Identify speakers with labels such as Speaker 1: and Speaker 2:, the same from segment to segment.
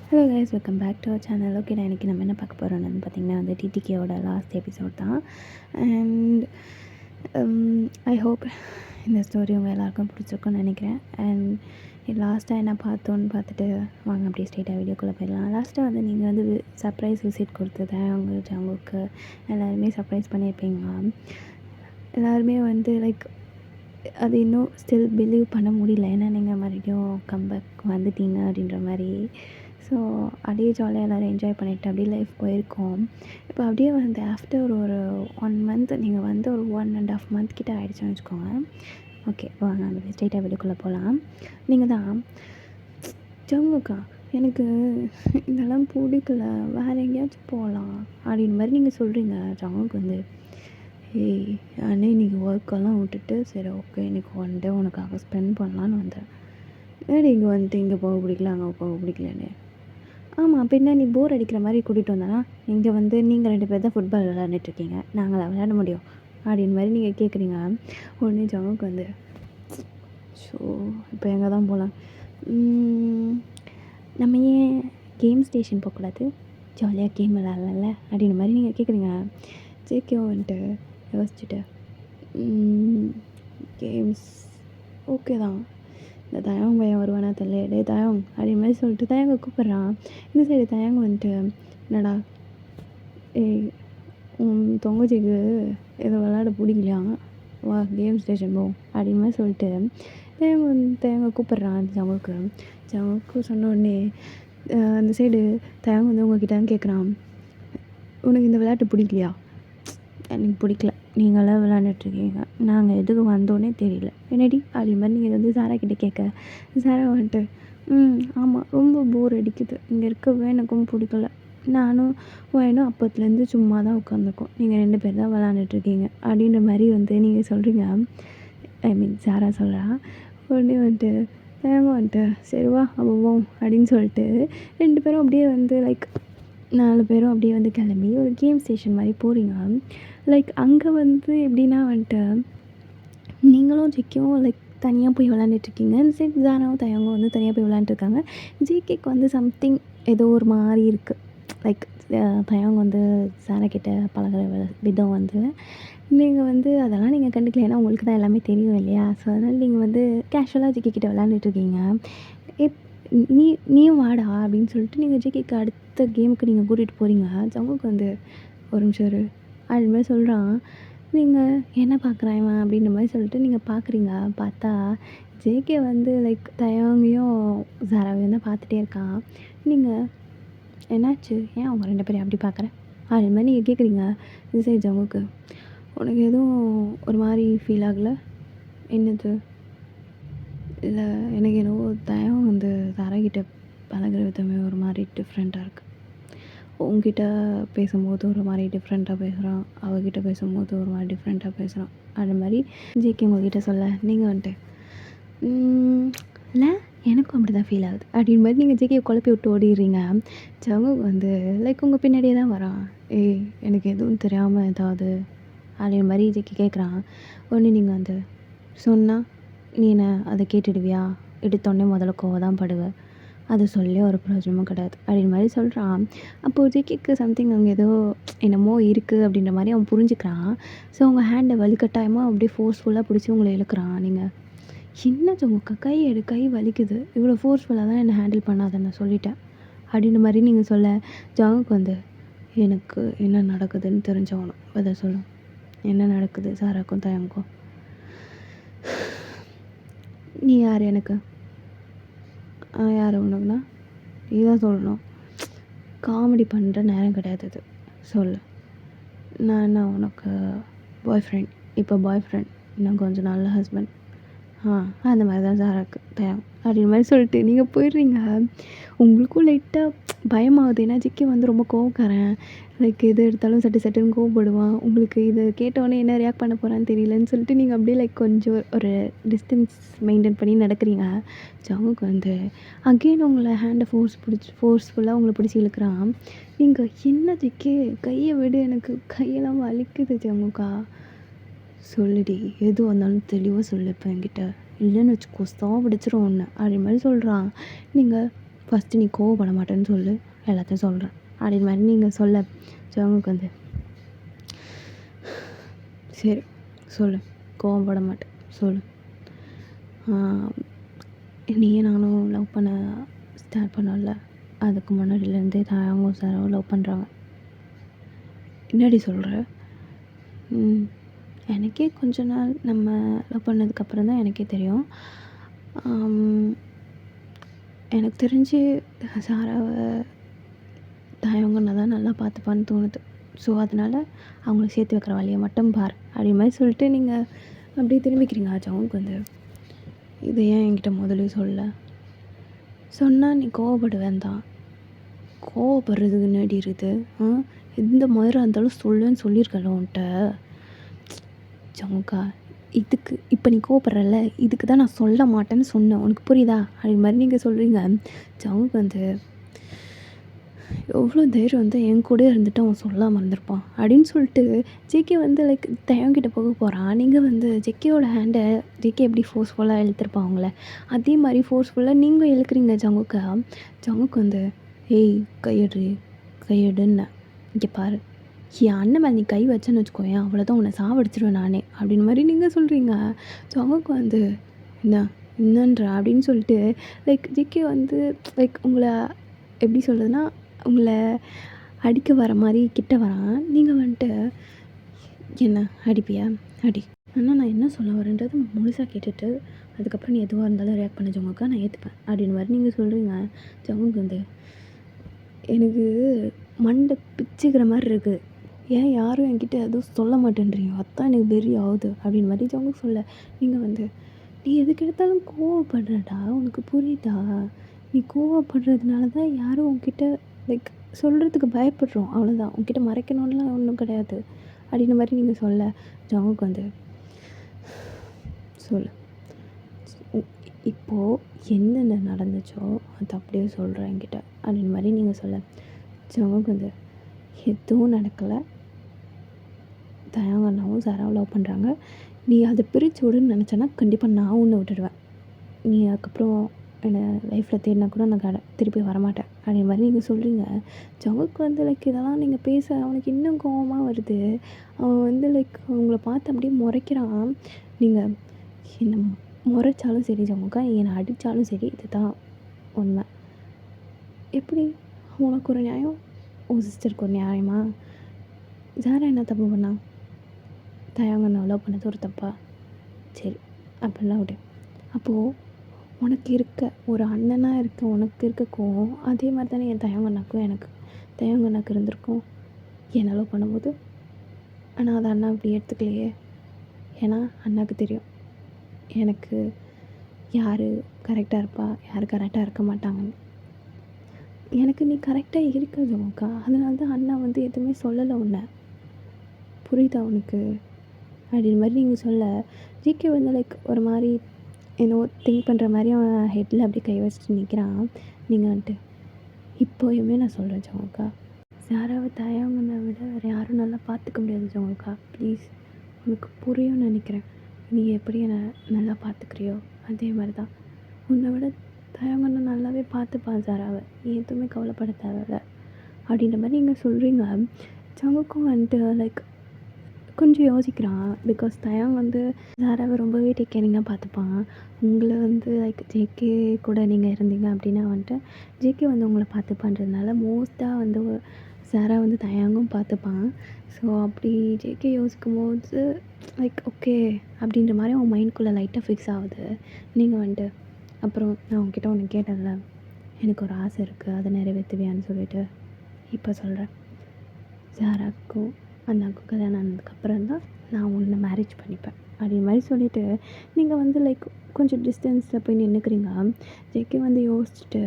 Speaker 1: Hello guys, welcome back to our channel. Okay, நான் இன்றைக்கி நம்ம என்ன பார்க்க போகிறோம்னு பார்த்தீங்கன்னா டிடிகேவோட லாஸ்ட் எபிசோட் தான். அண்ட் ஐ ஹோப் இந்த ஸ்டோரி உங்கள் எல்லாருக்கும் பிடிச்சிருக்குன்னு நினைக்கிறேன். அண்ட் லாஸ்ட்டாக என்ன பார்த்தோன்னு பார்த்துட்டு வாங்க அப்படியே ஸ்ட்ரெயிட்டாக வீடியோக்குள்ளே போயிடலாம். லாஸ்ட்டாக நீங்கள் சர்ப்ரைஸ் விசிட் கொடுத்தது அவங்களுக்கு எல்லாருமே சர்ப்ரைஸ் பண்ணியிருப்பீங்க. எல்லாருமே லைக் அது இன்னும் ஸ்டில் பிலீவ் பண்ண முடியல, ஏன்னா நீங்கள் மறுபடியும் கம்பேக் வந்துட்டீங்க அப்படின்ற மாதிரி. ஸோ அப்படியே ஜாலியாக எல்லோரும் என்ஜாய் பண்ணிவிட்டு அப்படியே லைஃப் போயிருக்கோம். இப்போ அப்படியே ஆஃப்டர் ஒரு 1 மந்த் நீங்கள் ஒரு 1.5 மந்த் கிட்டே ஆகிடுச்சுன்னு வச்சுக்கோங்க. ஓகே, வாங்க அந்த ஸ்ட்ரெயிட்டாக வீட்டுக்குள்ளே போகலாம். நீங்கள் தான் ஜங்குக்கா எனக்கு இதெல்லாம் பிடிக்கல, வேறு எங்கேயாச்சும் போகலாம் அப்படின்ற மாதிரி நீங்கள் சொல்கிறீங்க. ஜங்குக்கு ஏய் அண்ணே, இன்றைக்கி ஒர்க்கெல்லாம் விட்டுட்டு சரி ஓகே இன்றைக்கி 1 டே உனக்காக ஸ்பெண்ட் பண்ணலான்னு வந்தேன். ஏடி இங்கே இங்கே போக பிடிக்கல, அங்கே போக பிடிக்கலன்னு. ஆமாம், பின்ன நீ போர் அடிக்கிற மாதிரி கூட்டிகிட்டு வந்தானா இங்கே நீங்கள் 2 பேர் தான் ஃபுட்பால் விளையாண்டுட்ருக்கீங்க, நாங்கள் விளையாட முடியும் அப்படின்னு மாதிரி நீங்கள் கேட்குறீங்க. உடனே ஜங்குக்கு ஷோ இப்போ எங்கே தான் போகலாம், நம்ம ஏன் கேம் ஸ்டேஷன் போகக்கூடாது, ஜாலியாக கேம் விளையாடல அப்படின்ற மாதிரி நீங்கள் கேட்குறீங்க. ஜேகே யோசிச்சுட்டு கேம்ஸ் ஓகே தான், இந்த தயவங்க பையன் வருவானா தெரியல, டே தயவங் அப்படின் மாதிரி சொல்லிட்டு தயங்க கூப்பிட்றான். இந்த சைடு தயங்க என்னடா ஏய் உன் தொங்கச்சிக்கு ஏதோ விளையாட பிடிக்கலையா, வா கேம் ஸ்டேஷன் போ அப்படின் மாதிரி சொல்லிட்டு தயங்க கூப்பிட்றான். ஜங்குக்கு சொன்ன உடனே அந்த சைடு தயங்க உங்ககிட்ட கேட்குறான், உனக்கு இந்த விளையாட்டு பிடிக்கலையா? எனக்கு பிடிக்கல, நீங்களாம் விளாண்டுட்ருக்கீங்க, நாங்கள் எதுக்கு வந்தோன்னே தெரியல என்னடி அப்படி மாதிரி நீங்கள் சாரா கிட்டே கேட்க, சாரா ஆமாம் ரொம்ப போர் அடிக்குது, இங்கே இருக்கவே எனக்கும் பிடிக்கல, நானும் வேணும் அப்பத்துலேருந்து சும்மா தான் உட்காந்துருக்கோம், நீங்கள் 2 பேர் தான் விளாண்டுட்ருக்கீங்க அப்படின்ற மாதிரி நீங்கள் சொல்கிறீங்க. ஐ மீன் சாரா சொல்கிறா. உடனே தேங்க சரி வா அப்போவோம் அப்படின்னு சொல்லிட்டு 2 பேரும் அப்படியே லைக் 4 பேரும் அப்படியே கிளம்பி ஒரு கேம் ஸ்டேஷன் மாதிரி போகிறீங்க. லைக் அங்கே எப்படின்னா நீங்களும் ஜிக்கும் லைக் தனியாக போய் விளாண்டுட்ருக்கீங்க. இந்த சைட் ஜானாவும் தயங்கும் தனியாக போய் விளாண்டுருக்காங்க. ஜிகேக்கு சம்திங் ஏதோ ஒரு மாதிரி இருக்குது. லைக் தயங்க சாரா கிட்ட பழகிற விதம் நீங்கள் அதெல்லாம் நீங்கள் கண்டுக்கல, ஏன்னா உங்களுக்கு தான் எல்லாமே தெரியும் இல்லையா. ஸோ அதனால் நீங்கள் கேஷுவலாக ஜிகே கிட்ட விளாண்டுட்ருக்கீங்க. நீயும் வாடா அப்படின்னு சொல்லிட்டு நீங்கள் ஜிகேக்கு அடுத்த கேமுக்கு நீங்கள் கூட்டிகிட்டு போகிறீங்க. ஜங்குக்கு ஒரு நிமிஷம் இரு அது மாதிரி சொல்கிறான். நீங்கள் என்ன பார்க்குறான் இவன் அப்படின்ற மாதிரி சொல்லிட்டு நீங்கள் பார்க்குறீங்க. பார்த்தா ஜேகே லைக் தயங்கையும் சாராவையும் தான் பார்த்துட்டே இருக்கான். நீங்கள் என்னாச்சு, ஏன் அவங்க 2 பேரையும் அப்படி பார்க்குறேன் அது மாதிரி நீங்கள் கேட்குறீங்க. இது சரி ஜங்குக்கு உனக்கு எதுவும் ஒரு மாதிரி ஃபீல் ஆகலை? என்னது இல்லை, எனக்கு என்னவோ தயம் சாராக்கிட்ட பழகிற விதமே ஒரு மாதிரி டிஃப்ரெண்ட்டாக இருக்குது. உங்ககிட்ட பேசும்போது ஒரு மாதிரி டிஃப்ரெண்ட்டாக பேசுகிறான், அவகிட்ட பேசும்போது ஒரு மாதிரி டிஃப்ரெண்ட்டாக பேசுகிறான். அது மாதிரி ஜேகே உங்ககிட்ட சொல்ல நீங்கள் இல்லை எனக்கும் அப்படி தான் ஃபீல் ஆகுது அப்படின்னு மாதிரி நீங்கள் ஜேகே குழப்பி விட்டு ஓடிடுறீங்க. ஜங்கு லைக் உங்கள் பின்னாடியே தான் வரான். ஏய் எனக்கு எதுவும் தெரியாமல் ஏதாவது அப்படின்ற மாதிரி ஜேகே கேட்குறான். உடனே நீங்கள் சொன்னால் நீ என்ன அதை கேட்டுடுவியா, எடுத்தோடனே முதல்ல கோவம் தான் படுவேன், அதை சொல்லி ஒரு பிரயோஜனமும் கிடையாது அப்படின்ற மாதிரி சொல்கிறான். அப்போது ஜிகேக்கு சம்திங் அங்கே ஏதோ என்னமோ இருக்குது அப்படின்ற மாதிரி அவன் புரிஞ்சுக்கிறான். ஸோ அவங்க ஹேண்டை வலிக்கட்டாயமாக அப்படியே ஃபோர்ஸ்ஃபுல்லாக பிடிச்சி உங்களை இழுக்கிறான். நீங்கள் என்ன ஜங்குக்கா கை எடு, கை வலிக்குது, இவ்வளோ ஃபோர்ஸ்ஃபுல்லாக தான் என்னை ஹேண்டில் பண்ணாத நான் சொல்லிட்டேன் அப்படின்ற மாதிரி நீங்கள் சொல்ல, ஜங்குக்கு எனக்கு என்ன நடக்குதுன்னு தெரிஞ்சவனும் அதை சொல்லும். என்ன நடக்குது சாராக்கும் தயங்கும்? நீ யார் எனக்கு? யார் உனக்குண்ணா? நீ தான் சொல்லணும். காமெடி பண்ணுற நேரம் கிடையாது இது, சொல்லு. நான் என்ன உனக்கு பாய் ஃப்ரெண்ட்? இப்போ பாய் ஃப்ரெண்ட், இன்னும் கொஞ்சம் நல்ல ஹஸ்பண்ட். அந்த மாதிரி தான் சாராக்கு தயம் அப்படின்ற மாதிரி சொல்லிட்டு நீங்கள் போயிடுறீங்க. உங்களுக்கும் லைட்டாக பயமாகுது, ஏன்னா ஜிக்கி ரொம்ப கோவக்காரன். லைக் எது எடுத்தாலும் சட்டுன்னு கோவப்படுவான். உங்களுக்கு இதை கேட்டோடனே என்ன ரியாக்ட் பண்ண போகிறான்னு தெரியலன்னு சொல்லிட்டு நீங்கள் அப்படியே லைக் கொஞ்சம் ஒரு டிஸ்டன்ஸ் மெயின்டைன் பண்ணி நடக்கிறீங்க. ஜங்குக்கு அகெயின் உங்களை ஹேண்டை ஃபோர்ஸ்ஃபுல்லாக உங்களை பிடிச்சி இழுக்கிறான். நீங்கள் என்ன ஜிக்கி கையை விடு, எனக்கு கையெல்லாம் வலிக்குது ஜங்குக்கா. சொல்லுடி, எது வந்தாலும் தெளிவாக சொல்லு இப்போ என்கிட்ட, இல்லைன்னு வச்சுக்கோ சாவடிச்சிரும் ஒன்று அப்படி மாதிரி சொல்கிறான். நீங்கள் ஃபஸ்ட்டு நீ கோவப்பட மாட்டேன்னு சொல்லு, எல்லாத்தையும் சொல்கிறேன் அப்படின்னு மாதிரி நீங்கள் சொல்ல ஜங்குக்கு வந்து சரி சொல்லு, கோவப்பட மாட்டேன் சொல்லு. நீயே நானும் லவ் பண்ண ஸ்டார்ட் பண்ணல, அதுக்கு முன்னாடியிலேருந்தே அவங்க சாரும் லவ் பண்ணுறாங்க. என்னடி சொல்கிற? எனக்கே கொஞ்ச நாள் நம்ம லவ் பண்ணதுக்கப்புறம் தான் எனக்கே தெரியும். எனக்கு தெரிஞ்சு சாராவை தாயவங்கன்னா தான் நல்லா பார்த்துப்பான்னு தோணுது. ஸோ அதனால் அவங்கள சேர்த்து வைக்கிற வழியை மட்டும் பார் அப்படி மாதிரி சொல்லிட்டு நீங்கள் அப்படியே திரும்பிக்கிறீங்க. அவங்களுக்கு வந்து இதை ஏன் என்கிட்ட முதல்ல சொல்ல சொன்னால் நீ கோவப்படுவேன் தான். கோவப்படுறதுக்கு முன்னாடி இருக்குது. எந்த மாதிரி இருந்தாலும் சொல்லுன்னு சொல்லியிருக்கல உன்கிட்ட ஜமுக்கா. இதுக்கு இப்போ நீ கோவப்படுறல, இதுக்கு தான் நான் சொல்ல மாட்டேன்னு சொன்னேன், உனக்கு புரியுதா அப்படி மாதிரி நீங்கள் சொல்கிறீங்க. ஜமுக்கு வந்து எவ்வளோ தைரியம் வந்து என் கூட இருந்துட்டு அவன் சொல்லாமல் இருந்திருப்பான் அப்படின்னு சொல்லிட்டு ஜேகே வந்து லைக் தயங்கிட்ட போக போகிறான். நீங்கள் வந்து ஜேகேயோட ஹேண்டை ஜேகே எப்படி ஃபோர்ஸ்ஃபுல்லாக இழுத்துருப்பான் அவங்கள, அதே மாதிரி ஃபோர்ஸ்ஃபுல்லாக நீங்கள் இழுக்கிறீங்க ஜங்குக்கா. ஜங்குக்கு வந்து ஏய் கையெடுன்னு இங்கே பாரு, என் அண்ணன் மேலே நீ கை வச்சேன்னு வச்சுக்கோயேன், அவ்வளோதான், உன்னை சாவடிச்சிடுவேன் நானே அப்படின்னு மாதிரி நீங்கள் சொல்கிறீங்க. ஜங்குக்கு வந்து என்னன்ற அப்படின்னு சொல்லிட்டு லைக் ஜேகே வந்து லைக் உங்களை எப்படி சொல்கிறதுனா உங்களை அடிக்க வர மாதிரி கிட்ட வரான். நீங்கள் வந்துட்டு என்ன அடிப்பியா அடி, ஆனால் நான் என்ன சொல்ல வரேன்றது முழுசாக கேட்டுட்டு அதுக்கப்புறம் நீ எதுவாக இருந்தாலும் ரியாக்ட் பண்ண ஜமுக்கா, நான் ஏற்றுப்பேன் அப்படின்னு மாதிரி நீங்கள் சொல்கிறீங்க. ஜமுக்கு வந்து எனக்கு மண்டை பிச்சுக்கிற மாதிரி இருக்குது, ஏன் யாரும் என்கிட்ட எதுவும் சொல்ல மாட்டேன்றீங்க, அதுதான் எனக்கு வெறி ஆகுது அப்படின்னு மாதிரி ஜமுக்கு சொல்ல. நீங்கள் வந்து நீ எதுக்கு எடுத்தாலும் கோவப்படுறடா, உனக்கு புரியுதா, நீ கோவப்படுறதுனால தான் யாரும் உன்கிட்ட லைக் சொல்கிறதுக்கு பயப்படுறோம், அவ்வளோதான், உன்கிட்ட மறைக்கணும்லாம் ஒன்றும் கிடையாது அப்படின்ற மாதிரி நீங்கள் சொல்ல. ஜங்குக்கு வந்து சொல்லு, இப்போது என்னென்ன நடந்துச்சோ அது அப்படியே சொல்கிறேன் என்கிட்ட அப்படின்ற மாதிரி நீங்கள் சொல்ல. ஜங்குக்கு வந்து எதுவும் நடக்கலை, தயாங்கண்ணாவும் சாராவும் லவ் பண்ணுறாங்க, நீ அதை பிரித்து விடுன்னு நினச்சேன்னா கண்டிப்பாக நான் உன்னை விட்டுடுவேன், நீ அதுக்கப்புறம் என்னை லைஃப்பில் தேடினா கூட நான் திருப்பி வரமாட்டேன் அப்படின்ற மாதிரி நீங்கள் சொல்கிறீங்க. ஜங்குக்கு வந்து லைக் இதெல்லாம் நீங்கள் பேச அவனுக்கு இன்னும் கோவமாக வருது. அவன் வந்து லைக் அவங்கள பார்த்து அப்படியே முறைக்கிறான். நீங்கள் என்ன முறைச்சாலும் சரி ஜங்குக்கா, என்னை அடித்தாலும் சரி, இது தான் உண்மை. எப்படி உனக்கு ஒரு நியாயம், உன் சிஸ்டருக்கு ஒரு நியாயமா? சாரா என்ன தப்பு பண்ணா? தயாங்கண்ணா லவ் பண்ணது ஒரு தப்பா? சரி அப்படிலாம் விடு. அப்போது உனக்கு இருக்க ஒரு அண்ணனாக இருக்க உனக்கு இருக்க கோவம் அதே மாதிரி தானே என் தயங்கண்ணாக்கும் தயங்கண்ணாக்கு இருந்திருக்கும் என்னை லவ் பண்ணும்போது. ஆனால் அதை அண்ணா அப்படி எடுத்துக்கலையே, ஏன்னா அண்ணாவுக்கு தெரியும் எனக்கு யார் கரெக்டாக இருப்பா, யார் கரெக்டாக இருக்க மாட்டாங்கன்னு. எனக்கு நீ கரெக்டாக இருக்க ஜமுக்கா, அதனால தான் அண்ணா வந்து எதுவுமே சொல்லலை உன்னை, புரியுதா உனக்கு அப்படின்னு மாதிரி நீங்கள் சொல்ல. ஜிகே வந்து லைக் ஒரு மாதிரி ஏதோ திங்க் பண்ணுற மாதிரி அவன் ஹெட்டில் அப்படி கை வச்சுட்டு நிற்கிறான். நீங்கள் வந்துட்டு இப்போயுமே நான் சொல்கிறேன் ஜமுக்கா, சாராவை தயவங்கனை விட வேறு யாரும் நல்லா பார்த்துக்க முடியாது ஜமுக்கா, ப்ளீஸ், உனக்கு புரியும்னு நினைக்கிறேன். நீ எப்படி என்னை நல்லா பார்த்துக்கிறியோ அதே மாதிரி தான் உன்னை விட தயவங்கனை நல்லாவே பார்த்துப்பான் சாராவை, நீ எதுவுமே கவலைப்பட தேவையில்லை அப்படின்ற மாதிரி நீங்கள் சொல்கிறீங்க. ஜங்குக்கும் வந்துட்டு லைக் கொஞ்சம் யோசிக்கிறான். பிகாஸ் தயாங் வந்து சாராவை ரொம்பவே டேக் கேரிங்காக பார்த்துப்பான். உங்களை வந்து லைக் ஜேகே கூட நீங்கள் இருந்தீங்க அப்படின்னா வந்துட்டு ஜேகே வந்து உங்களை பார்த்துப்பான்றதுனால மோஸ்ட்டாக வந்து சாரா வந்து தயாங்கும் பார்த்துப்பான். ஸோ அப்படி ஜேகே யோசிக்கும் போது லைக் ஓகே அப்படின்ற மாதிரி அவன் மைண்ட்குள்ளே லைட்டாக ஃபிக்ஸ் ஆகுது. நீங்கள் வந்துட்டு அப்புறம் நான் உங்ககிட்ட ஒன்று கேட்டேன்ல, எனக்கு ஒரு ஆசை இருக்குது, அதை நிறைவேற்றுவியான்னு சொல்லிட்டு இப்போ சொல்கிறேன். சாராக்கும் அண்ணாவுக்கும் கல்யாணம் ஆனதுக்கப்புறம் தான் நான் உன்னை மேரேஜ் பண்ணிப்பேன் அப்படி மாதிரி சொல்லிவிட்டு நீங்கள் வந்து லைக் கொஞ்சம் டிஸ்டன்ஸில் போய் நின்றுக்கிறீங்க. ஜேகே வந்து யோசிச்சுட்டு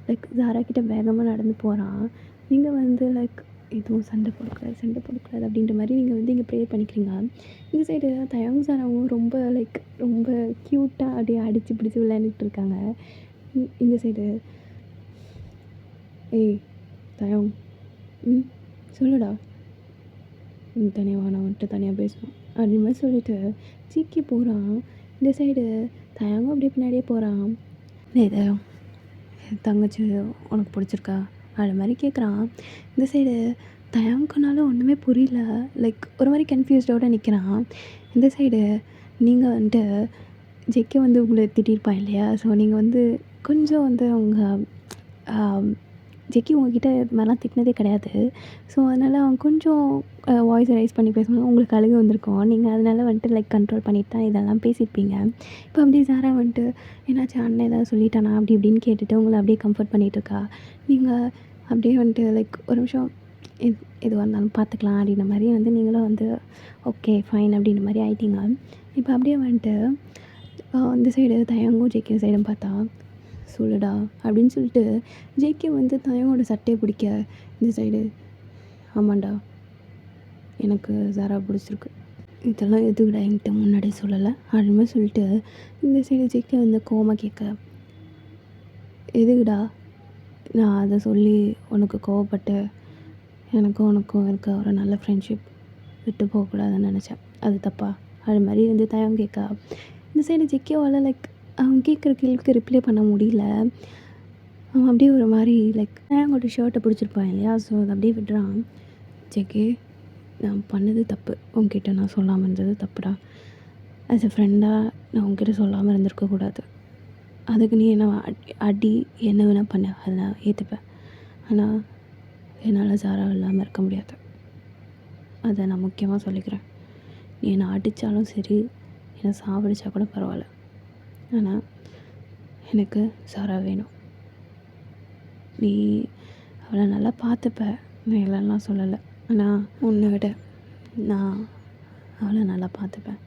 Speaker 1: லைக் சாரா கிட்ட வேகமாக நடந்து போகிறான். நீங்கள் வந்து லைக் எதுவும் சண்டை போடக்கூடாது அப்படின்ற மாதிரி நீங்கள் வந்து இங்கே ப்ரேயர் பண்ணிக்கிறீங்க. இந்த சைடு தயாங் சாராவும் ரொம்ப க்யூட்டாக அப்படியே அடித்து பிடிச்சி விளையாண்டுட்டு இருக்காங்க. இந்த சைடு ஏய் தயாங் சொல்லுடா, தனியாக நான் வந்துட்டு தனியாக பேசணும் அப்படின்னு மாதிரி சொல்லிவிட்டு சீக்கி போகிறான். இந்த சைடு தயாங்கும் அப்படியே பின்னாடியே போகிறான். தயம் தங்கச்சி உனக்கு பிடிச்சிருக்கா அது மாதிரி கேட்குறான். இந்த சைடு தயங்குனால ஒன்றுமே புரியல. லைக் ஒரு மாதிரி கன்ஃப்யூஸ்டோடு நிற்கிறான். இந்த சைடு நீங்கள் வந்துட்டு ஜெக்கி வந்து உங்களை திட்டிருப்பான் இல்லையா? ஸோ நீங்கள் வந்து கொஞ்சம் வந்து அவங்க ஜெக்கி உங்ககிட்ட இது மாதிரிலாம் திட்டினதே கிடையாது. ஸோ அதனால் அவன் கொஞ்சம் வாய்ஸ் ரைஸ் பண்ணி பேசும்போது உங்களுக்கு அழுகை வந்திருக்கும். நீங்கள் அதனால வந்துட்டு லைக் கண்ட்ரோல் பண்ணிட்டு தான் இதெல்லாம் பேசியிருப்பீங்க. இப்போ அப்படியே சாரா வந்துட்டு என்னாச்சு அண்ணன் ஏதாவது சொல்லிட்டானா அப்படி இப்படின்னு கேட்டுட்டு உங்களை அப்படியே கம்ஃபர்ட் பண்ணிகிட்ருக்கா. நீங்கள் அப்படியே வந்துட்டு லைக் ஒரு நிமிஷம் எதுவாக இருந்தாலும் பார்த்துக்கலாம் அப்படின்ற மாதிரி வந்து நீங்களும் வந்து ஓகே ஃபைன் அப்படின்ற மாதிரி ஆயிட்டீங்க. இப்போ அப்படியே வந்துட்டு இந்த சைடு தயங்கும் ஜெக்கி சைடும் பார்த்தா சொல்லுடா அப்படின்னு சொல்லிட்டு ஜேகே வந்து தயங்கோட சட்டையை பிடிக்க இந்த சைடு ஆமாண்டா எனக்கு சாரா பிடிச்சிருக்கு இதெல்லாம் எதுக்குடா என்கிட்ட முன்னாடியே சொல்லலை அப்படின்னு சொல்லிட்டு இந்த சைடு ஜேகே வந்து கோவமாக கேட்க எதுக்குடா நான் அதை சொல்லி உனக்கு கோவப்பட்டு உனக்கும் இருக்க ஒரு நல்ல ஃப்ரெண்ட்ஷிப் விட்டு போகக்கூடாதுன்னு நினச்சேன் அது தப்பா அது மாதிரி வந்து தயம் கேட்க இந்த சைடு ஜெக்கேவால் லைக் அவன் கேட்குற கேள்விக்கு ரிப்ளை பண்ண முடியல. அவன் அப்படியே ஒரு மாதிரி லைக் அவங்களோட ஷர்ட்டை பிடிச்சிருப்பான் இல்லையா? ஸோ அதை அப்படியே விடுறான். ஜெக்கே நான் பண்ணது தப்பு, உங்ககிட்ட நான் சொல்லாமல் இருந்தது தப்புடா. ஆஸ் எ ஃப்ரெண்டாக நான் உங்ககிட்ட சொல்லாமல் இருந்திருக்கக்கூடாது. அதுக்கு நீ என்ன அடி என்ன வேணால் பண்ண அதை நான் ஏற்றுப்பேன். ஆனால் என்னால் சாரா இல்லாமல் இருக்க முடியாது. அதை நான் முக்கியமாக சொல்லிக்கிறேன். நீ என்னை அடித்தாலும் சரி என்னை சாவடிச்சா கூட பரவாயில்ல. ஆனால் எனக்கு சாரா வேணும். நீ அவளை நல்லா பார்த்துப்ப, நான் இல்லைலாம் சொல்லலை. ஆனால் உன்னை விட நான் அவளை நல்லா பார்த்துப்பேன்.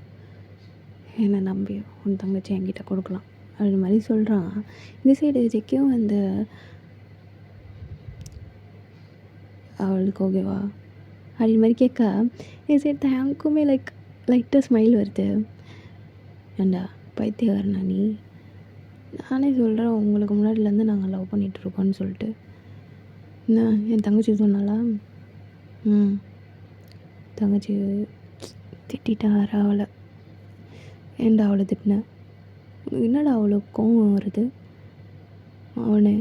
Speaker 1: என்னை நம்பி உன் தங்கச்சி என்கிட்ட கொடுக்கலாம் அப்படி மாதிரி சொல்கிறான். இந்த சைடு ஜெக்கியும் வந்து அவளுக்கு ஓகேவா அப்படின்னு மாதிரி கேட்க இந்த சைடு தயங்குமே லைட்டாக ஸ்மைல் வருது. ஏண்டா பைத்தியக்காரனா நீ? நானே சொல்கிறேன் உங்களுக்கு முன்னாடிலேருந்து நாங்கள் லவ் பண்ணிகிட்ருக்கோன்னு சொல்லிட்டு. என்ன என் தங்கச்சி சொன்னாலா? தங்கச்சி திட்டார அவளை. ஏண்டா அவளை திட்டினேன்? என்னடா அவ்வளோ கோவம் வருது? அவனே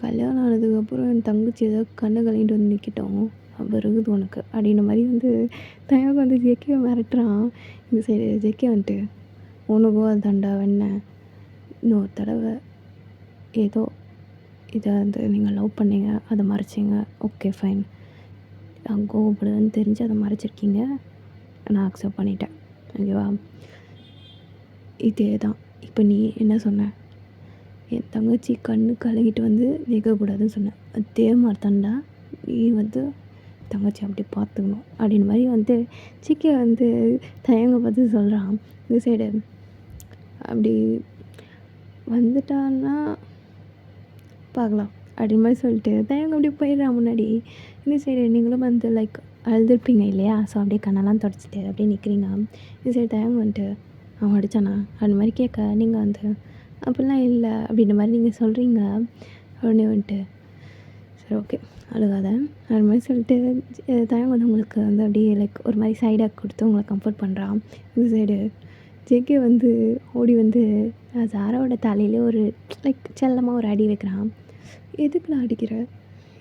Speaker 1: கல்யாணம் ஆனதுக்கப்புறம் என் தங்கச்சி ஏதோ கண்ணை கழிட்டு வந்து நிற்கிட்டோம் அப்போ இருக்குது உனக்கு அப்படின்ற மாதிரி வந்து தயவு வந்து ஜெக்கியை மிரட்டுறான். இந்த சைடு ஜெக்கி வந்துட்டு உனக்கும் அது தண்டா வேண இன்னொரு தடவை ஏதோ இதை வந்து நீங்கள் லவ் பண்ணீங்க அதை மறைச்சிங்க ஓகே ஃபைன். நான் கோவப்படுதுன்னு தெரிஞ்சு அதை மறைச்சிருக்கீங்க, நான் அக்செப்ட் பண்ணிட்டேன் ஓகேவா? இதே தான் இப்போ நீ என்ன சொன்ன? என் தங்கச்சி கண்ணு கலங்கிட்டு வந்து நிற்கக்கூடாதுன்னு சொன்னேன். அதே மாதிரி தாண்டா நீ வந்து தங்கச்சி அப்படி பார்த்துக்கணும் அப்படின்னு மாதிரி வந்து சிக்கி வந்து தயங்க பார்த்து சொல்கிறான். இந்த சைடு அப்படி வந்துட்டான்னா பார்க்கலாம் அப்படின்னு மாதிரி சொல்லிட்டு தயங்க அப்படி போயிடுறான் முன்னாடி. இந்த சைடு நீங்களும் வந்து லைக் அழுதுருப்பீங்க இல்லையா? ஸோ அப்படியே கண்ணெல்லாம் தொடச்சிட்டு அப்படியே நிற்கிறீங்க. இந்த சைடு தயங்க வந்துட்டு அவன் அடித்தானா அந்த மாதிரி கேட்க நீங்கள் வந்து அப்படிலாம் இல்லை அப்படின்ற மாதிரி நீங்கள் சொல்கிறீங்க. உடனே வந்துட்டு சரி ஓகே அழுகாத அது மாதிரி சொல்லிட்டு தயங்க வந்து உங்களுக்கு வந்து அப்படியே லைக் ஒரு மாதிரி சைடாக கொடுத்து உங்களை கம்ஃபர்ட் பண்ணுறான். இந்த சைடு ஜெக்கே வந்து ஓடி வந்து சாராவோட தலையிலே ஒரு லைக் செல்லமாக ஒரு அடி வைக்கிறான். எதுக்குலாம் அடிக்கிற?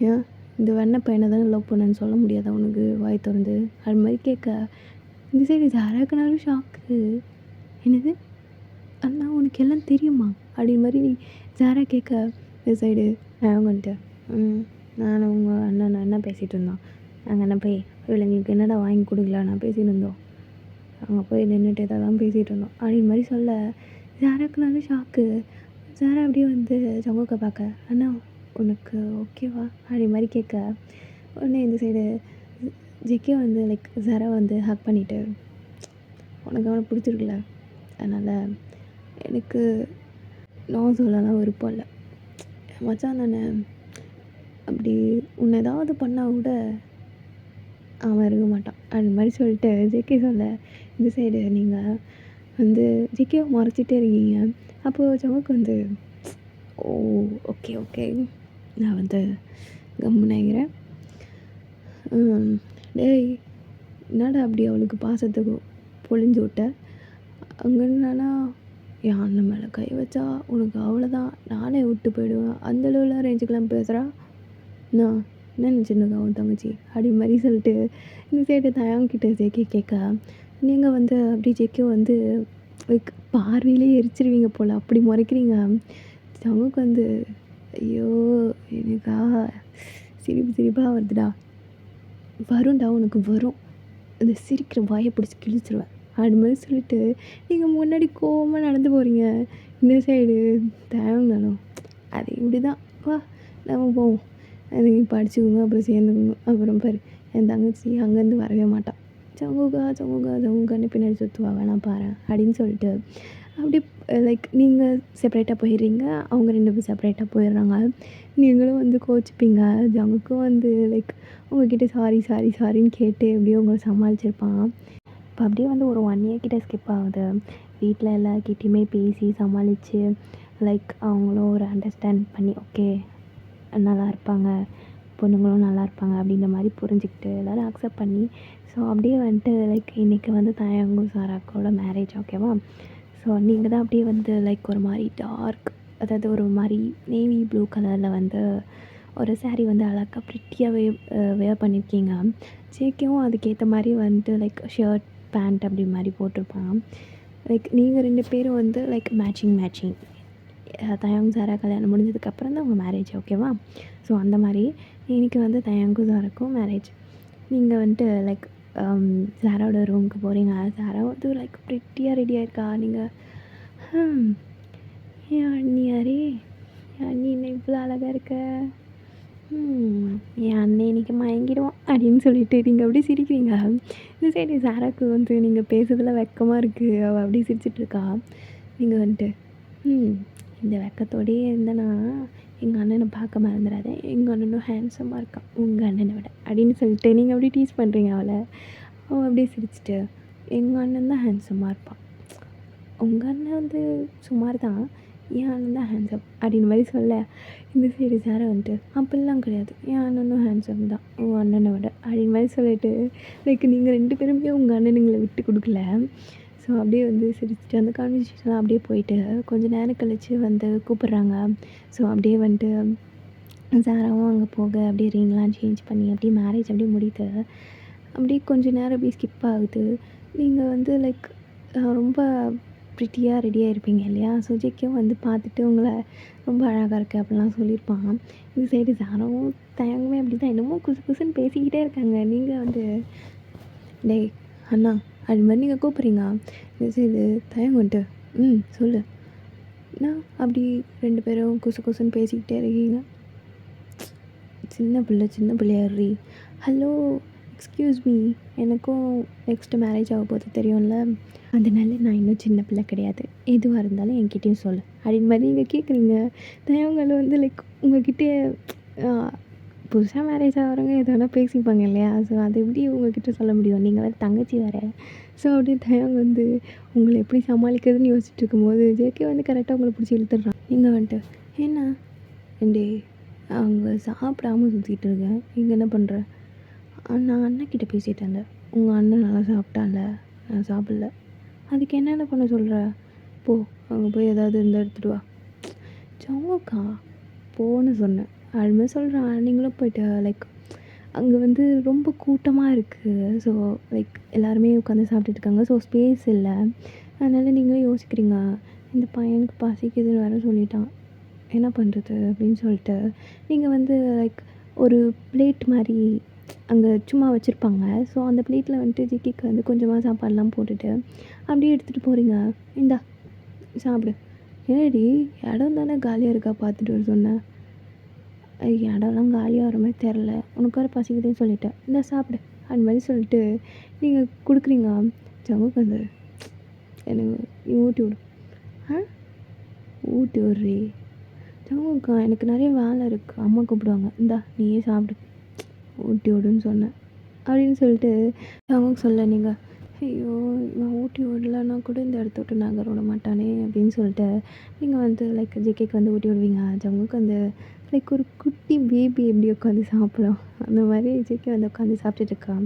Speaker 1: ஏன் இந்த வெண்ணை பையனை தானே லவ் பண்ணேன்னு சொல்ல முடியாதா உனக்கு வாய் திறந்து அது மாதிரி கேட்க இந்த சைடு சாராக்குனாலும் ஷாக்கு. என்னது அண்ணா உனக்கு எல்லாம் தெரியுமா அப்படின்னு மாதிரி சாரா கேட்க இந்த சைடு அவங்க வந்துட்டு நான் உங்கள் அண்ணன் என்ன பேசிகிட்டு இருந்தோம். நாங்கள் என்ன போய் இவளைங்களுக்கு என்னடா வாங்கி கொடுக்கல நான் பேசிகிட்டு இருந்தோம். அங்கே போய் நின்றுட்டு தான் பேசிகிட்டு இருந்தோம் அப்படின்னு மாதிரி சொல்ல சாராக்குனாலும் ஷாக்கு. சாரா அப்படியே வந்து ஜமுக்க பார்க்க அண்ணா உனக்கு ஓகேவா அப்படி மாதிரி கேட்க உடனே இந்த சைடு ஜெக்கே வந்து லைக் சாரா வந்து ஹக் பண்ணிவிட்டு உனக்கு அவனை பிடிச்சிருக்குல்ல அதனால் எனக்கு நான் சொல்லலாம் விருப்பம் இல்லை. மச்சான் தானே அப்படி உன்னை ஏதாவது பண்ணால் கூட அவன் இருக்க மாட்டான் அது மாதிரி சொல்லிட்டு ஜெக்கே சொல்ல இந்த சைடு நீங்கள் வந்து ஜெக்கேவை மறைச்சிட்டே இருக்கீங்க. அப்போது ஜமுக்கு வந்து ஓ ஓகே ஓகே நான் வந்து கம்முனாகிறேன். டேய் என்னடா அப்படி அவளுக்கு பாசத்துக்கு பொழிஞ்சு விட்ட அங்கன்னா என் அண்ணன் மேலே கை வச்சா உனக்கு அவ்வளோதான், நானே விட்டு போயிடுவேன், அந்த அளவுலாம் ரேஞ்சுக்கெலாம் பேசுகிறா. நான் என்ன நினச்சிருந்தேங்க உன் தங்கச்சி அப்படி மாதிரி சொல்லிட்டு இந்த சைடு தயங்கிட்ட ஜேகே கேட்க, நீங்கள் வந்து அப்படி ஜேகே வந்து லைக் பார்வையிலே எரிச்சிருவீங்க போல், அப்படி முறைக்கிறீங்க. ஜங்குக்கு வந்து ஐயோ எனக்கா சிரிப்பாக வருதுடா. வரும்டா உனக்கு வரும், இந்த சிரிக்கிற வாயை பிடிச்சி கிழிச்சிருவேன் அது மாதிரி சொல்லிட்டு நீங்கள் முன்னாடி கோவமாக நடந்து போகிறீங்க. இந்த சைடு தேவைங்களாலும் அது இப்படி தான், வா நம்ம போவோம், அது படிச்சுக்கோங்க அப்புறம் சேர்ந்துக்கோங்க, அப்புறம் பாரு என் தங்கச்சி அங்கேருந்து வரவே மாட்டான், சமூகான்னு பின்னாடி சுற்றுவா வேணாம் பாரு அப்படின்னு சொல்லிட்டு அப்படியே லைக் நீங்கள் செப்பரேட்டாக போயிடுறீங்க, அவங்க 2 பேரும் செப்பரேட்டாக போயிடுறாங்க. நீங்களும் வந்து கோச்சிப்பீங்க. ஜங்குக்கும் வந்து லைக் உங்ககிட்ட சாரின்னு கேட்டு எப்படியோ உங்களை சமாளிச்சிருப்பான். இப்போ அப்படியே வந்து ஒரு 1 இயர் கிட்ட ஸ்கிப் ஆகுது. வீட்டில் எல்லார்கிட்டையுமே பேசி சமாளித்து லைக் அவங்களும் ஒரு அண்டர்ஸ்டாண்ட் பண்ணி ஓகே நல்லா இருப்பாங்க, பொண்ணுங்களும் நல்லா இருப்பாங்க அப்படின்ற மாதிரி புரிஞ்சுக்கிட்டு எல்லோரும் அக்செப்ட் பண்ணி ஸோ அப்படியே வந்துட்டு லைக் இன்றைக்கி வந்து தயங்கும் சாராக்கோட மேரேஜ் ஓகேவா. ஸோ நீங்கள் தான் அப்படியே வந்து லைக் ஒரு மாதிரி டார்க், அதாவது ஒரு மாதிரி நேவி ப்ளூ கலரில் வந்து ஒரு சாரீ வந்து அழகாக ப்ரிட்டியாக வேர் பண்ணியிருக்கீங்க. ஜேகேவும் அதுக்கேற்ற மாதிரி வந்துட்டு லைக் ஷர்ட் பேண்ட் அப்படி மாதிரி போட்டிருப்பான். லைக் நீங்கள் 2 பேரும் வந்து லைக் மேட்சிங் தயங் சாரா கல்யாணம் முடிஞ்சதுக்கப்புறம் தான் உங்கள் மேரேஜ் ஓகேவா. ஸோ அந்த மாதிரி இன்றைக்கி வந்து தயங்கும் சாராக்கும் மேரேஜ். நீங்கள் வந்துட்டு லைக் சாராவோட ரூமுக்கு போகிறீங்க. சாரா வந்து லைக் ப்ரிட்டியாக ரெடியாக இருக்கா. நீங்கள் என் அண்ணியாரே, என் அண்ணி என்ன இவ்வளோ அழகாக இருக்க, என் அண்ணன் இன்றைக்கி மயங்கிடுவான் அப்படின்னு சொல்லிட்டு நீங்கள் அப்படியே சிரிக்கிறீங்க. இந்த சைடு சாராக்கு வந்து நீங்கள் பேசுறதுல வெக்கமாக இருக்குது, அவள் அப்படியே சிரிச்சிட்ருக்கா. நீங்கள் வந்துட்டு இந்த வெக்கத்தோடையே இருந்தேன்னா எங்கள் அண்ணனை பார்க்க மறந்துடாத, எங்கள் அண்ணனும் ஹேண்ட்ஸமாக இருக்கான் உங்கள் அண்ணனை விட அப்படின்னு சொல்லிட்டு நீங்கள் அப்படியே டீஸ் பண்ணுறீங்க அவளை. அவள் அப்படியே சிரிச்சிட்டு எங்கள் அண்ணன் தான் ஹேண்ட்ஸமாக இருப்பான், உங்கள் அண்ணன் வந்து சுமார் தான், என் அண்ணன் தான் ஹேண்ட்ஸம் அப்படின்னு மாதிரி சொல்ல இந்த சைடு சாரை வந்துட்டு அப்படிலாம் கிடையாது, என் அண்ணனும் ஹேண்ட்ஸம் தான் உங்கள் அண்ணனை விட அப்படின்னு மாதிரி சொல்லிட்டு லைக் நீங்கள் 2 பேருமே உங்கள் அண்ணனுங்களை விட்டு கொடுக்கல. ஸோ அப்படியே வந்து சிரிச்சுட்டு அந்த கான்வர்சேஷன்லாம் அப்படியே போயிட்டு கொஞ்சம் நேரம் கழித்து வந்து கூப்பிட்றாங்க. ஸோ அப்படியே வந்துட்டு சாராவும் அங்கே போக அப்படியே ரிங்லாம் சேஞ்ச் பண்ணி அப்படியே மேரேஜ் அப்படியே முடியுது. அப்படியே கொஞ்சம் நேரம் அப்படியே ஸ்கிப் ஆகுது. நீங்கள் வந்து லைக் ரொம்ப ப்ரிட்டியாக ரெடியாக இருப்பீங்க இல்லையா. ஸோ ஜேகேவும் வந்து பார்த்துட்டு உங்களை ரொம்ப அழகாக இருக்குது அப்படிலாம் சொல்லியிருப்பான். இந்த சைடு சாராவும் தயங்குமே அப்படி தான் என்னமோ குசுன்னு பேசிக்கிட்டே இருக்காங்க. நீங்கள் வந்து டேய் அண்ணா அது மாதிரி நீங்கள் கூப்பிட்றீங்க. இந்த சைடு தயங்கம் வந்துட்டு சொல்லு நான் அப்படி 2 பேரும் குசுன்னு பேசிக்கிட்டே இருக்கீங்க. சின்ன பிள்ளையாரி ஹலோ எக்ஸ்கியூஸ் மீ, எனக்கும் நெக்ஸ்ட்டு மேரேஜ் ஆக போது தெரியும்ல, அதனால நான் இன்னும் சின்ன பிள்ளை கிடையாது, எதுவாக இருந்தாலும் என்கிட்டயும் சொல்லு அப்படின்னு மாதிரி நீங்கள் கேட்குறீங்க. தயவங்களும் வந்து லைக் உங்கள்கிட்ட புதுசாக மேரேஜ் ஆகிறவங்க எது வேணால் பேசிப்பாங்க இல்லையா. ஸோ அது எப்படி உங்கள்கிட்ட சொல்ல முடியும், நீங்கள் வேறு தங்கச்சி வேறு. ஸோ அப்படியே தயவங்க வந்து உங்களை எப்படி சமாளிக்கிறதுன்னு யோசிச்சுட்டு இருக்கும்போது ஜேகே வந்து கரெக்டாக உங்களை பிடிச்சி இழுத்துடுறான். நீங்கள் வந்துட்டு என்ன ஏண்டே அவங்க சாப்பிடாம சுற்றிட்டு இருக்கேன், நீங்கள் என்ன பண்ணுற, நான் அண்ணன்கிட்ட பேசிகிட்டு இருந்தேன், உங்கள் அண்ணன் நல்லா சாப்பிட்டான்ல, நான் சாப்பிடல, அதுக்கு என்னென்ன பண்ண சொல்கிற, போ அங்கே போய் ஏதாவது இருந்தால் எடுத்துகிட்டு வா. சோக்கா போன்னு சொன்னேன் அதுமாதிரி சொல்கிறேன். நீங்களும் போய்ட்டு லைக் அங்கே வந்து ரொம்ப கூட்டமாக இருக்குது. ஸோ லைக் எல்லாருமே உட்காந்து சாப்பிட்டுட்டு இருக்காங்க. ஸோ ஸ்பேஸ் இல்லை. அதனால் நீங்களும் யோசிக்கிறீங்க, இந்த பையனுக்கு பசிக்குதுன்னு வேறு சொல்லிட்டான், என்ன பண்ணுறது அப்படின்னு சொல்லிட்டு நீங்கள் வந்து லைக் ஒரு பிளேட் மாதிரி அங்கே சும்மா வச்சுருப்பாங்க. ஸோ அந்த பிளேட்டில் வந்துட்டு ஜிக்கிக்கு வந்து கொஞ்சமாக சாப்பாடெலாம் போட்டுட்டு அப்படியே எடுத்துகிட்டு போகிறீங்க. இந்தா சாப்பிடு. என்னடி இடம் தானே காலியாக இருக்கா பார்த்துட்டு வர சொன்னேன், இடம்லாம் காலியாக வர மாதிரி தெரில, உனக்கு வேறு பசிக்குதுன்னு சொல்லிட்டேன், இந்த சாப்பிடு அது மாதிரி சொல்லிட்டு நீங்கள் கொடுக்குறீங்க. ஜங்குக்கு வந்து எனக்கு நீ ஊட்டி விடு, ஊட்டி விட்றி ஜங்குக்கா, எனக்கு நிறைய வேலை இருக்குது, அம்மா கூப்பிடுவாங்க, இந்தா நீயே சாப்பிடு, ஊட்டி விடுன்னு சொன்னேன் அப்படின்னு சொல்லிட்டு அவங்க சொல்ல நீங்கள் ஐயோ நான் ஊட்டி விடலன்னா கூட இந்த இடத்த விட்டு நகர விட மாட்டானே அப்படின்னு சொல்லிட்டு நீங்கள் வந்து லைக் ஜேகேக்கு வந்து ஊட்டி விடுவீங்க. ஜங்குக்கு வந்து லைக் ஒரு குட்டி பேபி எப்படி உட்காந்து சாப்பிடும் அந்த மாதிரி ஜேகே வந்து உட்காந்து சாப்பிட்டுட்டு இருக்கான்.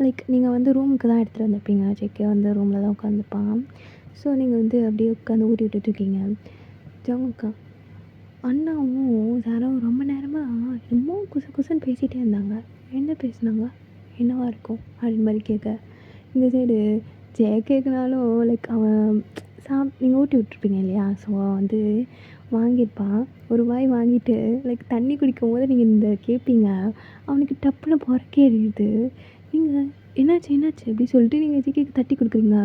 Speaker 1: லைக் நீங்கள் வந்து ரூமுக்கு தான் எடுத்துகிட்டு வந்திருப்பீங்க, ஜேகே வந்து ரூமில் தான் உட்காந்துருப்பான். ஸோ நீங்கள் வந்து அப்படியே உட்காந்து ஊட்டி விட்டுட்ருக்கீங்க. ஜமுக்கா அண்ணாவும் சாராவும் ரொம்ப நேரமாக என்னமோ குசு குசுன்னு பேசிகிட்டே இருந்தாங்க. என்ன பேசுனாங்க? என்னவா இருக்கும் அப்படின்னு மாதிரி கேட்க, இந்த சைடு கேட்குனாலும் லைக் அவன் நீங்கள் ஊட்டி விட்ருப்பீங்க இல்லையா? ஸோ வந்து வாங்கியிருப்பான். ஒரு வாய் வாங்கிட்டு லைக் தண்ணி குடிக்கும் போது நீங்கள் இந்த கேட்பீங்க. அவனுக்கு டப்புன்னு பொறக்கே எறியுது. நீங்கள் என்னாச்சு என்னாச்சு அப்படி சொல்லிட்டு நீங்கள் ஜேகேக்கு தட்டி கொடுக்குறீங்க.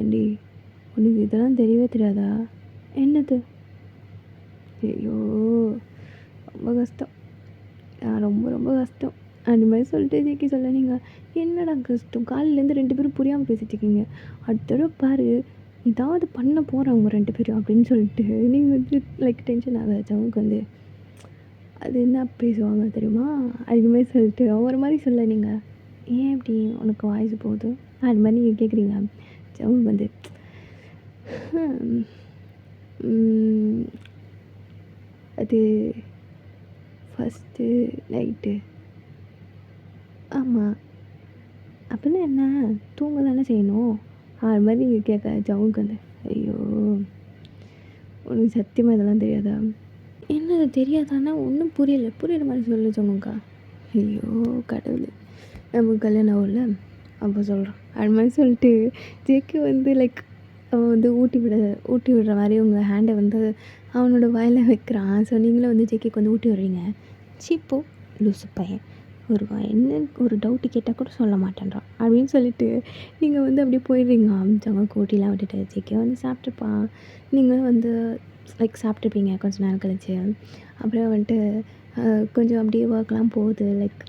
Speaker 1: ஏண்டி உனக்கு இதெல்லாம் தெரியவே தெரியாதா? என்னது? ஐயோ ரொம்ப கஷ்டம், ரொம்ப ரொம்ப கஷ்டம் அந்த மாதிரி சொல்லிட்டு ஜேகே சொல்ல, நீங்கள் என்னடா கஷ்டம்? காலையிலேருந்து 2 பேரும் புரியாமல் பேசிட்டு இருக்கீங்க. அடுத்த தடவை பாரு ஏதாவது பண்ண போகிறேன் அவங்க 2 பேரும் அப்படின்னு சொல்லிட்டு நீங்கள் வந்து லைக் டென்ஷன் ஆகாது. அவங்களுக்கு வந்து அது என்ன பேசுவாங்க தெரியுமா? அது மாதிரி சொல்லிட்டு ஒரு மாதிரி சொல்ல, நீங்கள் ஏன் இப்படி உனக்கு வாய்ஸ் போகுது அது மாதிரி நீங்கள் கேட்குறீங்க. அவங்க வந்து அது ஃபஸ்ட்டு நைட்டு. ஆமாம், அப்படின்னா என்ன? தூங்க தானே செய்யணும் அது மாதிரி நீங்கள் கேட்க ஜவுக்கு வந்து, ஐயோ உனக்கு சத்தியமாக இதெல்லாம் தெரியாதா? என்னது தெரியாதான்னா ஒன்றும் புரியுற மாதிரி சொல்லு ஜமுக்கா. ஐயோ கடவுளே, நமக்கு கல்யாணம் ஆகும்ல அப்போ சொல்கிறேன் அது மாதிரி சொல்லிட்டு ஜேகே வந்து லைக் அவன் வந்து ஊட்டி விடுற மாதிரி உங்கள் ஹேண்டை வந்து அவனோட வாயில் வைக்கிறான். ஸோ நீங்களும் வந்து ஜேகேக்கு வந்து ஊட்டி விடுறீங்க. சீப்போ லூசு பையன், என்ன ஒரு டவுட்டு கேட்டால் கூட சொல்ல மாட்டேன்றான் அப்படின்னு சொல்லிட்டு நீங்கள் வந்து அப்படியே போயிடுறீங்க. அவங்க ஊட்டிலாம் விட்டுட்டு ஜேகே வந்து சாப்பிட்டுப்பான். நீங்களும் வந்து லைக் சாப்பிட்ருப்பீங்க கொஞ்சம் நேரம் கழிச்சு. அப்புறம் வந்துட்டு கொஞ்சம் அப்படியே ஒர்க்லாம் போகுது, லைக்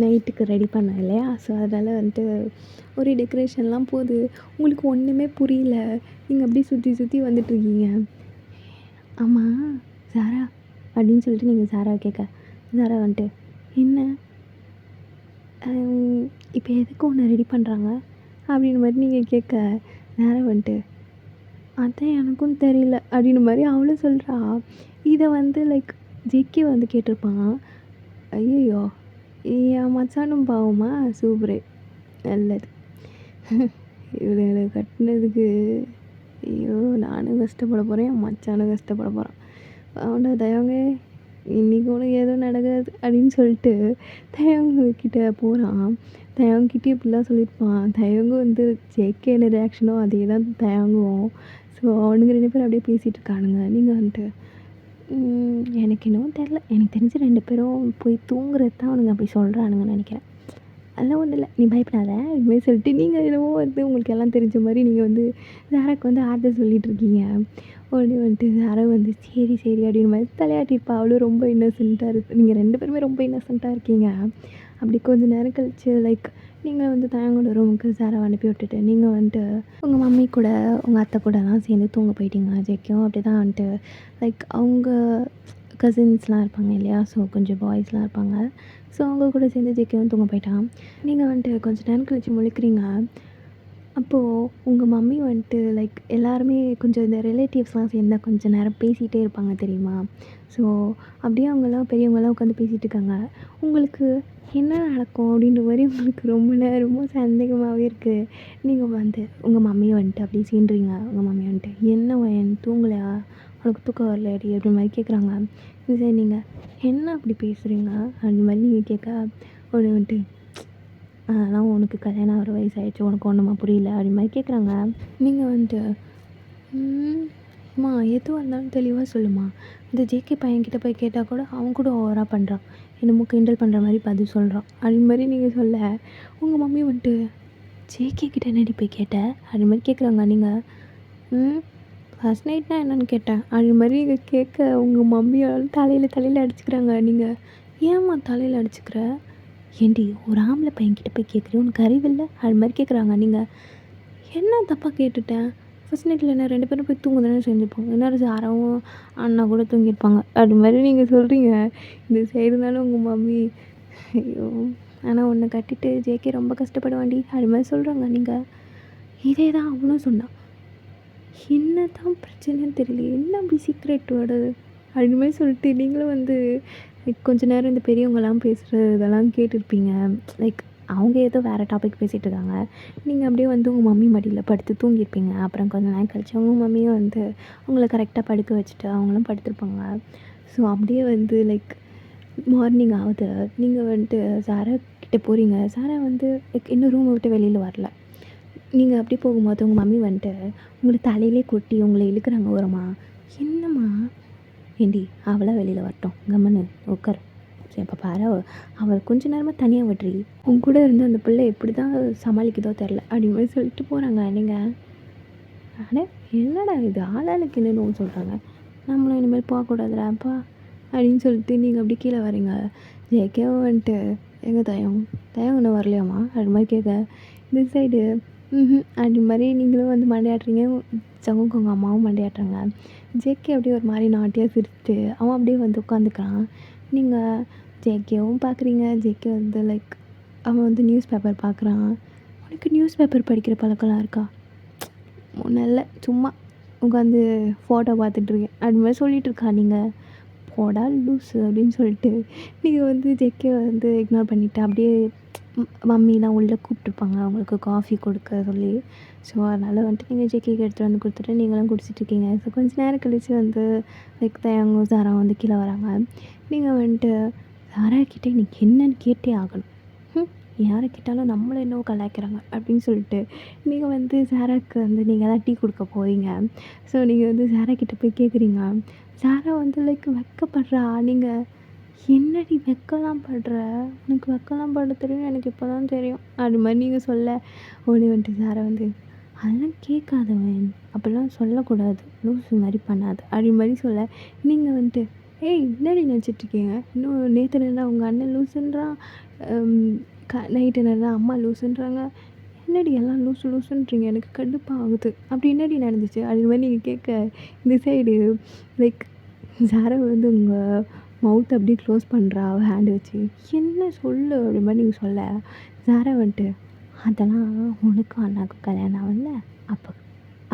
Speaker 1: நைட்டுக்கு ரெடி பண்ணேன் இல்லையா? ஸோ அதனால் வந்துட்டு ஒரு டெக்கரேஷன்லாம் போகுது. உங்களுக்கு ஒன்றுமே புரியல. நீங்கள் அப்படியே சுற்றி வந்துட்டுருக்கீங்க. ஆமாம் சாரா அப்படின்னு சொல்லிட்டு நீங்கள் சாரா கேட்க, சாரா வந்துட்டு என்ன இப்போ எதுக்கு ஒன்று ரெடி பண்ணுறாங்க அப்படின்ற மாதிரி நீங்கள் கேட்க, சாரா வந்துட்டு அதான் எனக்கும் தெரியல அப்படின்ற மாதிரி அவளும் சொல்கிறா. இதை வந்து லைக் ஜேகே வந்து கேட்டிருப்பான். ஐயோ என் மச்சானும் பாவமா? சூப்பரு, நல்லது. இவளை கட்டினதுக்கு ஐயோ நானும் கஷ்டப்பட போகிறேன், என் மச்சானும் கஷ்டப்பட போகிறான். அவன்டா தயவங்க இன்றைக்கி ஒன்று ஏதோ நடக்காது அப்படின்னு சொல்லிட்டு தயவங்கிட்ட போகிறான். தயவங்கிட்டே இப்படிலாம் சொல்லியிருப்பான். தயவங்க வந்து ஜேகே என்ன ரியாக்ஷனோ அதே தான் தயங்குவோம். ஸோ அவனுங்க 2 பேரும் அப்படியே பேசிகிட்டு இருக்கானுங்க. நீங்கள் வந்துட்டு எனக்கு இன்னும் தெரில, எனக்கு தெரிஞ்சு 2 பேரும் போய் தூங்குறது தான் அவனுங்க அப்படி சொல்கிறானுங்கன்னு நினைக்கிறேன். அதெல்லாம் ஒன்றும் இல்லை, நீ பயப்படாத இதுமாதிரி சொல்லிட்டு நீங்கள் என்னவோ வந்து உங்களுக்கு எல்லாம் தெரிஞ்ச மாதிரி நீங்கள் வந்து சாராக்கு வந்து ஆறுதல் சொல்லிகிட்ருக்கீங்க. உடனே வந்துட்டு சாரா வந்து சரி சரி அப்படின்னு மாதிரி தலையாட்டிருப்பா. அவளும் ரொம்ப இன்னசென்ட்டாக இருக்குது. நீங்கள் 2 பேருமே ரொம்ப இன்னசென்ட்டாக இருக்கீங்க. அப்படி கொஞ்சம் நேரம் கழிச்சு லைக் நீங்கள் வந்து தயங்கோட ரூமுக்கு சாராவை அனுப்பி விட்டுட்டு நீங்கள் வந்துட்டு உங்கள் மம்மி கூட உங்கள் அத்தை கூடலாம் சேர்ந்து தூங்க போயிட்டீங்க. ஜேக்கும் அப்படி தான் வந்துட்டு லைக் அவங்க கசின்ஸ்லாம் இருப்பாங்க இல்லையா? ஸோ கொஞ்சம் பாய்ஸ்லாம் இருப்பாங்க. ஸோ அவங்க கூட சேர்ந்து ஜேக்கும் தூங்க போயிட்டான். நீங்கள் வந்துட்டு கொஞ்சம் நேரம் கழிச்சு முழிக்கிறீங்க. அப்போது உங்கள் மம்மி வந்துட்டு லைக் எல்லாருமே கொஞ்சம் இந்த ரிலேட்டிவ்ஸ்லாம் சேர்ந்தா கொஞ்சம் நேரம் பேசிகிட்டே இருப்பாங்க தெரியுமா? ஸோ அப்படியே அவங்கெல்லாம் பெரியவங்களாம் உட்காந்து பேசிகிட்டு இருக்காங்க. உங்களுக்கு என்ன நடக்கும் அப்படின்ற மாதிரி உங்களுக்கு ரொம்ப நேரமாக சந்தேகமாகவே இருக்குது. நீங்கள் வந்து உங்கள் மம்மியை வந்துட்டு அப்படியே சீண்டுறீங்க. உங்கள் மம்மி வந்துட்டு என்ன வயன் தூங்கலையா, உனக்கு தூக்கம் வரலையாடி அப்படின்ற மாதிரி கேட்குறாங்க. சரி நீங்கள் என்ன அப்படி பேசுகிறீங்க அந்த மாதிரி நீங்கள் கேட்க, உடனே வந்துட்டு அதெல்லாம் உனக்கு கல்யாணம் ஆகிற வயசாகிடுச்சு, உனக்கு ஒன்றுமா புரியல அப்படி மாதிரி கேட்குறாங்க. நீங்கள் வந்துட்டு அம்மா எதுவாக இருந்தாலும் தெளிவாக சொல்லுமா. இந்த ஜேகே பையன்கிட்ட போய் கேட்டால் கூட அவன் கூட ஓவராக பண்ணுறான், என்னமோ கிண்டல் பண்ணுற மாதிரி பதில் சொல்கிறான் அது மாதிரி நீங்கள் சொல்ல, உங்கள் மம்மி வந்துட்டு ஜேகே கிட்ட என்னடி போய் கேட்டேன் அது மாதிரி கேட்குறாங்க. நீங்கள் ஃபஸ்ட் நைட்னா என்னென்னு கேட்டேன் அது மாதிரி நீங்கள் கேட்க உங்கள் மம்மியால் தலையில் அடிச்சுக்கிறாங்க. நீங்கள் ஏம்மா தலையில் அடிச்சுக்கிற, ஏண்டி ஒரு ஆம்பளை பையன்கிட்ட போய் கேட்குறேன் உனக்கு அறிவில்லை அது மாதிரி கேட்குறாங்க. நீங்கள் என்ன தப்பாக கேட்டுட்டேன், ஃபஸ்ட் நைட்டில் என்ன 2 பேரும் போய் தூங்க தானே செஞ்சுருப்பாங்க, என்ன சாராவும் அண்ணா கூட தூங்கியிருப்பாங்க அது மாதிரி நீங்கள் சொல்கிறீங்க. இந்த சைடுனாலும் உங்கள் மம்மி ஐயோ ஆனால் உன்னை கட்டிட்டு ஜேகே ரொம்ப கஷ்டப்படுவாண்டி அது மாதிரி சொல்கிறாங்க. நீங்கள் இதே தான் அவனும் சொன்னான். என்ன தான் பிரச்சனைன்னு தெரியல, என்ன அப்படி சீக்ரெட் வேர்டு அது மாதிரி சொல்லிட்டு நீங்களும் வந்து லைக் கொஞ்ச நேரம் இந்த பெரியவங்கலாம் பேசுகிற இதெல்லாம் கேட்டிருப்பீங்க. லைக் அவங்க ஏதோ வேறு டாபிக் பேசிகிட்டு இருக்காங்க. நீங்கள் அப்படியே வந்து உங்கள் மம்மி மடியில் படுத்து தூங்கியிருப்பீங்க. அப்புறம் கொஞ்ச நேரம் கழிச்சு உங்கள் மம்மியும் வந்து உங்களை கரெக்டாக படுக்க வச்சுட்டு அவங்களும் படுத்திருப்பாங்க. ஸோ அப்படியே வந்து லைக் மார்னிங் ஆகுது. நீங்கள் வந்துட்டு சாரா கிட்ட போகிறீங்க. சாரா வந்து லைக் இன்னும் ரூமை விட்டு வெளியில் வரல. நீங்கள் அப்படி போகும்போது உங்கள் மம்மி வந்துட்டு உங்களை தலையிலே கொட்டி உங்களை இழுக்கிறாங்க ஓரமா. என்னம்மா? ஏண்டி அவளாக வெளியில் வரட்டும், கம்முன்னு உட்கார். சரி இப்போ பாரு, அவள் கொஞ்ச நேரமாக தனியாக விட்றி. உங்க கூட இருந்து அந்த பிள்ளை எப்படி தான் சமாளிக்குதோ தெரில அப்படின்னு மாதிரி சொல்லிட்டு போகிறாங்க. நீங்கள் ஆனால் என்னடா இது ஆளாளுக்கு என்னன்னு சொல்கிறாங்க. நம்மளும் இனிமேல் போகக்கூடாதுடாப்பா அப்படின்னு சொல்லிட்டு நீங்கள் அப்படி கீழே வரீங்க. ஜேகேவும் வந்துட்டு எங்கே தயம் இன்னும் வரலையாம்மா அது மாதிரி கேட்க, இந்த சைடு அப்படி மாதிரி நீங்களும் வந்து மண்டையாட்டுறீங்க. சங்குக்கு உங்கள் அம்மாவும் மண்டையாட்டுறாங்க. ஜேகே அப்படியே ஒரு மாதிரி நாட்டியாக சிரிச்சுட்டு அவன் அப்படியே வந்து உட்காந்துக்கிறான். நீங்கள் ஜேகேவும் பார்க்குறீங்க. ஜேகே வந்து லைக் அவன் வந்து நியூஸ் பேப்பர் பார்க்குறான். உனக்கு நியூஸ் பேப்பர் படிக்கிற பழக்கம்லாம் இருக்கா? நல்ல சும்மா உட்காந்து ஃபோட்டோ பார்த்துட்ருக்கேன் அது மாதிரி சொல்லிகிட்டு இருக்கா. நீங்கள் போடா லூஸு அப்படின்னு சொல்லிட்டு நீங்கள் வந்து ஜெக்கே வந்து இக்னோர் பண்ணிவிட்டு அப்படியே மம்மிலாம் உள்ளே கூப்பிட்ருப்பாங்க அவங்களுக்கு காஃபி கொடுக்க சொல்லி. ஸோ அதனால் வந்துட்டு நீங்கள் ஜெக்கேக்கு எடுத்துகிட்டு வந்து கொடுத்துட்டு நீங்களும் குடிச்சிட்ருக்கீங்க. ஸோ கொஞ்சம் நேரம் கழித்து வந்து லைக் தயங்கும் சாரா வந்து கீழே வராங்க. நீங்கள் வந்துட்டு சாரா கிட்டே இன்றைக்கி என்னன்னு கேட்டே ஆகணும். யாரை கேட்டாலும் நம்மளை என்னவோ கலாய்க்கிறாங்க அப்படின்னு சொல்லிட்டு நீங்கள் வந்து சாராவுக்கு வந்து நீங்கள் தான் டீ கொடுக்க போவீங்க. ஸோ நீங்கள் வந்து சாரா கிட்டே போய் கேட்குறீங்க. சாரா வந்து லைக் வெக்கப்படுறா. நீங்கள் என்னடி வெக்கலாம் படுற? உனக்கு வெக்கலாம் பட தெரியும், எனக்கு இப்போ தான் தெரியும் அது மாதிரி நீங்கள் சொல்ல ஓடி வந்துட்டு சாரா வந்து அதெல்லாம் கேட்காதவன் அப்படிலாம் சொல்லக்கூடாது, லூஸு மாதிரி பண்ணாது அப்படி மாதிரி சொல்ல நீங்கள் வந்துட்டு ஏய் என்னடி நினச்சிட்ருக்கீங்க? இன்னும் நேற்று என்ன உங்கள் அண்ணன் லூஸுன்றான், நைட்டு என்னன்னா அம்மா லூஸுன்றாங்க, என்னடி எல்லாம் லூஸுன்றீங்க, எனக்கு கடுப்பாக ஆகுது. அப்படி என்னடி நடந்துச்சு அது மாதிரி நீங்கள் கேட்க இந்த சைடு லைக் சாரா வந்து உங்கள் மவுத் அப்படியே க்ளோஸ் பண்ணுறா அவள் ஹேண்டு வச்சு. என்ன சொல்லு அப்படி மாதிரி நீங்கள் சொல்ல சாரா வந்துட்டு அதெல்லாம் உனக்கும் அண்ணாக்கும் கல்யாணம் ஆகல,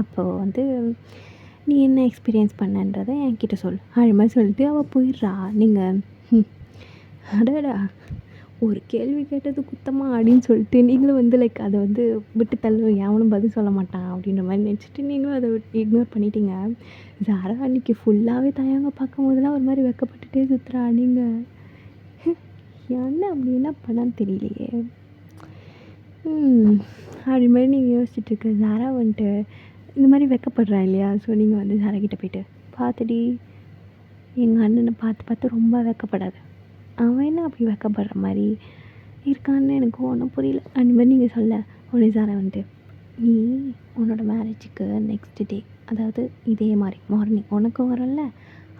Speaker 1: அப்போ வந்து நீ என்ன எக்ஸ்பீரியன்ஸ் பண்ணன்றதை என்கிட்ட சொல் அது மாதிரி சொல்லிட்டு அவள் போயிடுறா. நீங்கள் அடடா ஒரு கேள்வி கேட்டது குத்தமா அப்படின்னு சொல்லிட்டு நீங்களும் வந்து லைக் அதை வந்து விட்டு தள்ளு, எவனும் பதில் சொல்ல மாட்டான் அப்படின்ற மாதிரி நினச்சிட்டு நீங்களும் அதை இக்னோர் பண்ணிட்டீங்க. சாரா அன்றைக்கி ஃபுல்லாகவே தயங்க பார்க்கும் போதெல்லாம் ஒரு மாதிரி வெக்கப்பட்டுட்டே சுற்றுறா. நீங்கள் என்ன அப்படி என்ன பண்ணான்னு தெரியலையே அப்படி மாதிரி நீங்கள் யோசிச்சுட்ருக்க சாரா வந்துட்டு இந்த மாதிரி வெக்கப்படுறா இல்லையா. ஸோ நீங்கள் வந்து சாரா கிட்டே போய்ட்டு பார்த்துடி எங்கள் அண்ணனை பார்த்து ரொம்ப வெக்கப்படாத, அவன் என்ன அப்படி வெக்கப்படுற மாதிரி இருக்கான்னு எனக்கு ஒன்றும் புரியல அந்த மாதிரி நீங்கள் சொல்ல உடனே சாரா வந்துட்டு நீ உன்னோட மேரேஜுக்கு நெக்ஸ்ட் டே அதாவது இதே மாதிரி மார்னிங் உனக்கும் வரல,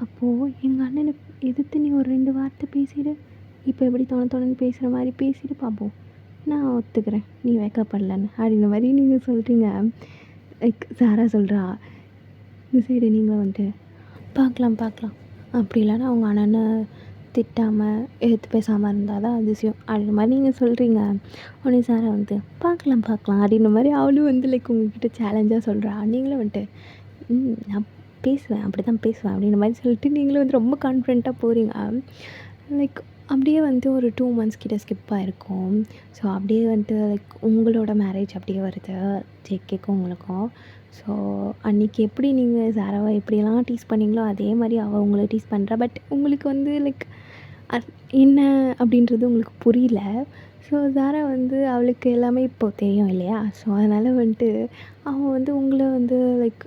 Speaker 1: அப்போது எங்கள் அண்ணனை எதிர்த்து நீ ஒரு 2 வார்த்தை பேசிவிடு. இப்போ எப்படி தோணுன்னு பேசுகிற மாதிரி பேசிட்டு பார்ப்போம், நான் ஒத்துக்கிறேன் நீ வெக்கப்படலன்னு அப்படின்ற மாதிரி நீங்கள் சொல்கிறீங்க. லைக் சாரா சொல்கிறா. இந்த சைடு நீங்கள் வந்துட்டு பார்க்கலாம் அப்படி இல்லைன்னா அவங்க அண்ணனை திட்டாமல் எடுத்து பேசாமல் இருந்தால் தான் அதிசயம் அப்படின்ற மாதிரி நீங்கள் சொல்கிறீங்க. உடனே சாரா வந்து பார்க்கலாம் அப்படின்ற மாதிரி அவளும் வந்து லைக் உங்கள்கிட்ட சேலஞ்சாக சொல்கிறா. நீங்களும் வந்துட்டு நான் பேசுவேன் அப்படி தான் பேசுவேன் அப்படின்ற மாதிரி சொல்லிட்டு நீங்களும் வந்து ரொம்ப கான்ஃபிடென்ட்டாக போகிறீங்க. லைக் அப்படியே வந்து ஒரு 2 months கிட்ட ஸ்கிப் ஆகிருக்கும். ஸோ அப்படியே வந்துட்டு லைக் உங்களோட மேரேஜ் அப்படியே வருது ஜேகேக்கும் உங்களுக்கும். ஸோ அன்றைக்கி எப்படி நீங்கள் சாராவை எப்படியெல்லாம் டீஸ் பண்ணிங்களோ அதே மாதிரி அவள் உங்களை டீஸ் பண்ணுறா. பட் உங்களுக்கு வந்து லைக் என்ன அப்படின்றது உங்களுக்கு புரியல. ஸோ சாரா வந்து அவளுக்கு எல்லாமே இப்போது தெரியும் இல்லையா. ஸோ அதனால் வந்துட்டு அவன் வந்து உங்களை வந்து லைக்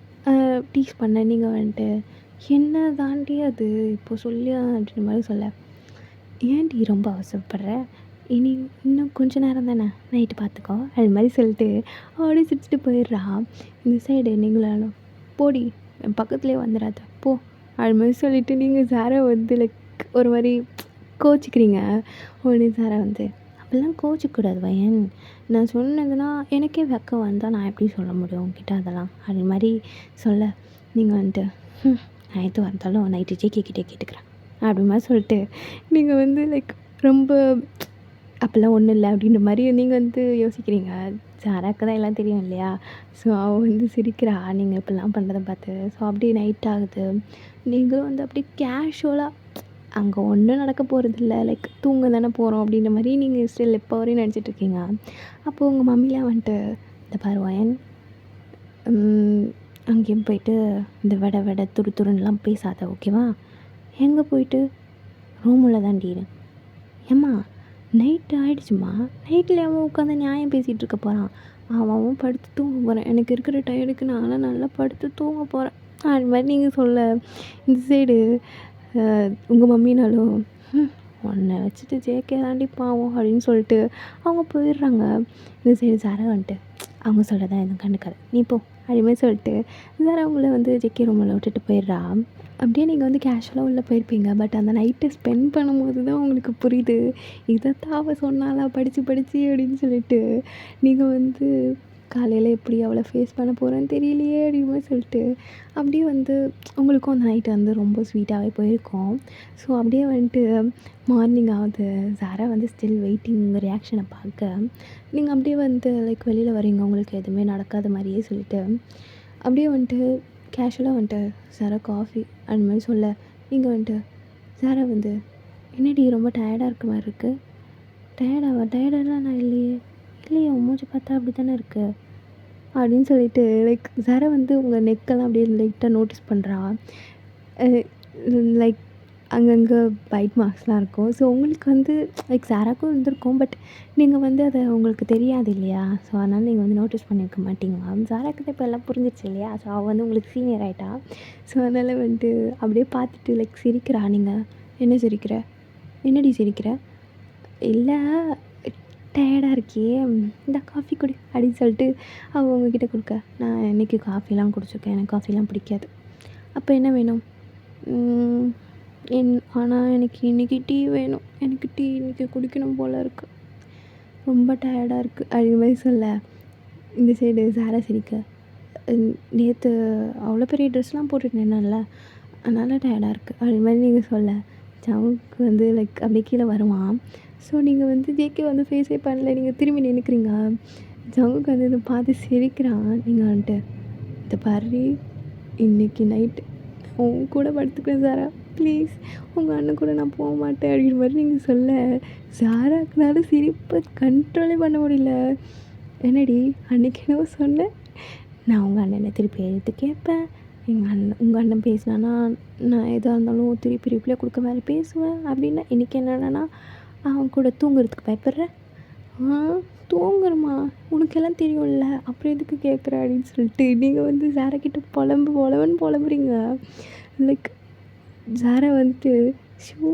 Speaker 1: டீஸ் பண்ண நீங்கள் வந்துட்டு என்ன தாண்டி அது இப்போ சொல்லி அப்படின்ற மாதிரி சொல்ல ஏன்டி ரொம்ப அவசரப்படுற, இனி இன்னும் கொஞ்சம் நேரம் தானே நைட்டு பார்த்துக்கோ அது மாதிரி சொல்லிட்டு அப்படியே சிரிச்சுட்டு போயிடுறா. இந்த சைடு நீங்களும் போடி என் பக்கத்துலேயே வந்துடாத போ அது மாதிரி சொல்லிவிட்டு நீங்கள் சாரா வந்து லைக் ஒரு மாதிரி கோச்சிக்கிறீங்க. உடனே சாரா வந்து அப்படிலாம் கோச்சிக்கூடாது வயன், நான் சொன்னதுன்னா எனக்கே வெக்கம் வந்தால் நான் எப்படி சொல்ல முடியும் உங்ககிட்ட அதெல்லாம் அது மாதிரி சொல்ல நீங்கள் வந்துட்டு நைட்டு வந்தாலும் நைட்டு ஜேகே கிட்டே கேட்டுக்கிறேன் அப்படி மாதிரி சொல்லிட்டு நீங்கள் வந்து லைக் ரொம்ப அப்போல்லாம் ஒன்றும் இல்லை அப்படின்ற மாதிரி நீங்கள் வந்து யோசிக்கிறீங்க. சாராக்கு தான் எல்லாம் தெரியும் இல்லையா. ஸோ அவள் வந்து சிரிக்கிறா நீங்கள் இப்படிலாம் பண்ணுறதை பார்த்து. ஸோ அப்படியே நைட் ஆகுது. நீங்களும் வந்து அப்படியே கேஷுவலாக அங்கே ஒன்றும் நடக்க போகிறதில்ல, லைக் தூங்க தானே போகிறோம் அப்படின்ற மாதிரி நீங்கள் ஸ்டில் இப்போ வரையும் நினச்சிட்ருக்கீங்க. அப்போது உங்கள் மம்மிலாம் வந்துட்டு, இந்த பாரு வயன், அங்கேயும் போயிட்டு இந்த வடை துரு துருன்னெலாம் பேசாத, ஓகேவா? எங்கே போயிட்டு ரூமில் தாண்டி இரு. ஏம்மா நைட்டு ஆகிடுச்சுமா, நைட்டில் அவன் உட்காந்து நியாயம் பேசிகிட்டு இருக்க போகிறான். அவன் படுத்து தூங்க போகிறேன், எனக்கு இருக்கிற டயர்டுக்கு நான்லாம் நல்லா படுத்து தூங்க போகிறேன். அது மாதிரி நீங்கள் சொல்ல, இந்த சைடு உங்கள் மம்மினாலும் உன்னை வச்சுட்டு ஜேகே தாண்டி பாவம் அப்படின்னு சொல்லிட்டு அவங்க போயிடுறாங்க. இந்த சைடு சாரா வந்துட்டு அவங்க சொல்கிறதா எதுவும் கண்டுக்காது, நீ போ அப்படிமே சொல்லிட்டு சாரா அவங்கள வந்து ஜேகே ரூமில் விட்டுட்டு போயிடுறா. அப்படியே நீங்கள் வந்து கேஷுவலாக உள்ளே போயிருப்பீங்க. பட் அந்த நைட்டு ஸ்பெண்ட் பண்ணும்போது தான் உங்களுக்கு புரியுது, இதைத்தான் அவள் சொன்னாலா படித்து அப்படின்னு சொல்லிட்டு நீங்கள் வந்து காலையில் எப்படி அவளை ஃபேஸ் பண்ண போகிறேன்னு தெரியலையே அப்படின்னு சொல்லிட்டு அப்படியே வந்து உங்களுக்கும் அந்த நைட்டு வந்து ரொம்ப ஸ்வீட்டாகவே போயிருக்கோம். ஸோ அப்படியே வந்துட்டு மார்னிங் ஆகுது, சாரா வந்து ஸ்டில் வெயிட்டிங் ரியாக்ஷனை பார்க்க. நீங்கள் அப்படியே வந்து லைக் வெளியில் வரீங்க, உங்களுக்கு எதுவுமே நடக்காத மாதிரியே சொல்லிட்டு அப்படியே வந்துட்டு கேஷுவலாக வந்துட்டு சாரா காஃபி அந்த மாதிரி சொல்ல, நீங்கள் வந்துட்டு சாரா வந்து என்னடி ரொம்ப டயர்டாக இருக்க மாதிரி இருக்குது, டயர்டாலாம் நான் இல்லையே உன் மூஞ்சி பார்த்தா அப்படி தானே இருக்குது அப்படின்னு சொல்லிட்டு லைக் சாரா வந்து உங்கள் நெக்கெல்லாம் அப்படியே லைட்டாக நோட்டீஸ் பண்ணுறா. லைக் அங்கங்கே பைட் மார்க்ஸ்லாம் இருக்கும். ஸோ உங்களுக்கு வந்து லைக் சாராக்கும் இருந்திருக்கும், பட் நீங்கள் வந்து அதை உங்களுக்கு தெரியாது இல்லையா? ஸோ அதனால் நீங்கள் வந்து நோட்டீஸ் பண்ணியிருக்க மாட்டீங்க. சாராக்கு தான் இப்போ எல்லாம் புரிஞ்சிச்சு இல்லையா? ஸோ அவள் வந்து உங்களுக்கு சீனியர் ஆகிட்டா. ஸோ அதனால் வந்துட்டு அப்படியே பார்த்துட்டு லைக் சிரிக்கிறா. நீங்கள் என்ன சிரிக்கிற, என்னடி சிரிக்கிற, இல்லை டயர்டாக இருக்கியே, இந்த காஃபி குடி அப்படின்னு சொல்லிட்டு அவள் உங்ககிட்ட கொடுக்க, நான் இன்றைக்கி காஃபிலாம் குடிச்சிருக்கேன், எனக்கு காஃபிலாம் பிடிக்காது. அப்போ என்ன வேணும்? ஆனால் எனக்கு இன்றைக்கி டீ வேணும், எனக்கு டீ இன்றைக்கி குடிக்கணும் போல் இருக்குது, ரொம்ப டயர்டாக இருக்குது அப்படி மாதிரி சொல்ல, இந்த சைடு சாரா சிரிக்க, நேற்று அவ்வளோ பெரிய ட்ரெஸ்லாம் போட்டுருந்தேன்ல அதனால் டயர்டாக இருக்குது அப்படி மாதிரி நீங்கள் சொல்ல, ஜவுக்கு வந்து லைக் அப்படியே கீழே வருவான். ஸோ நீங்கள் வந்து ஜேகே வந்து ஃபேஸே பண்ணல, நீங்கள் திரும்பி நினைக்கிறீங்க. ஜவுக்கு வந்து இதை பார்த்து சிரிக்கிறான். நீங்கள் வந்துட்டு, இந்த பாரு இன்றைக்கி நைட்டு உன் கூட படுத்துக்குவேன் சாரா, ப்ளீஸ் உங்கள் அண்ணன் கூட நான் போக மாட்டேன் அப்படின்ற மாதிரி நீங்கள் சொல்ல, சாராக்குனால சிரிப்பை கண்ட்ரோலே பண்ண முடியல. என்னடி அன்றைக்கி என்னவோ சொன்னேன், நான் உங்கள் அண்ணனை திருப்பி எடுத்து கேட்பேன், உங்கள் அண்ணன் பேசினானா நான் எதாக இருந்தாலும் திருப்பி ரிப்ளை கொடுக்க வேறு பேசுவேன் அப்படின்னா, இன்றைக்கி என்னென்னா அவன் கூட தூங்குறதுக்கு பயப்படுறேன். தூங்குறமா உனக்கெல்லாம் தெரியும்ல, அப்புறம் எதுக்கு கேட்குற அப்படின்னு சொல்லிட்டு நீங்கள் வந்து சாராக்கிட்ட புலம்புறீங்க. லைக் சாரா வந்துட்டு ஷோ